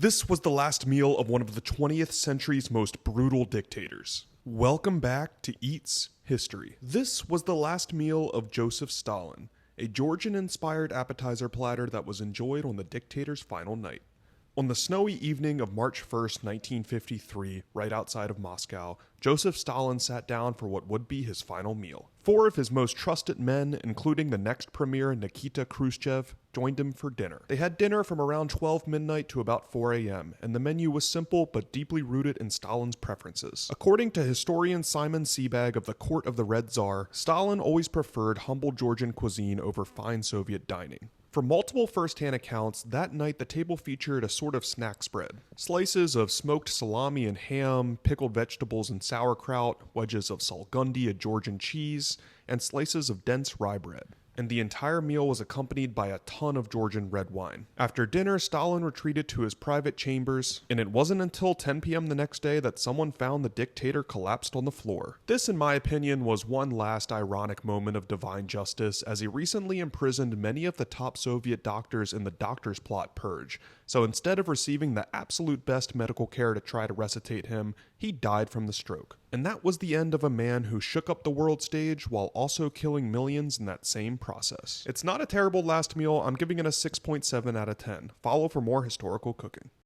This was the last meal of one of the 20th century's most brutal dictators. Welcome back to Eats History. This was the last meal of Joseph Stalin, a Georgian-inspired appetizer platter that was enjoyed on the dictator's final night. On the snowy evening of March 1st, 1953, right outside of Moscow, Joseph Stalin sat down for what would be his final meal. Four of his most trusted men, including the next premier Nikita Khrushchev, joined him for dinner. They had dinner from around 12 midnight to about 4 a.m., and the menu was simple but deeply rooted in Stalin's preferences. According to historian Simon Sebag of the Court of the Red Tsar, Stalin always preferred humble Georgian cuisine over fine Soviet dining. From multiple first-hand accounts, that night the table featured a sort of snack spread. Slices of smoked salami and ham, pickled vegetables and sauerkraut, wedges of salgundi, a Georgian cheese, and slices of dense rye bread. And the entire meal was accompanied by a ton of Georgian red wine. After dinner, Stalin retreated to his private chambers, and it wasn't until 10 p.m. the next day that someone found the dictator collapsed on the floor. This, in my opinion, was one last ironic moment of divine justice, as he recently imprisoned many of the top Soviet doctors in the Doctor's Plot purge. So instead of receiving the absolute best medical care to try to resuscitate him, he died from the stroke. And that was the end of a man who shook up the world stage while also killing millions in that same process. It's not a terrible last meal. I'm giving it a 6.7 out of 10. Follow for more historical cooking.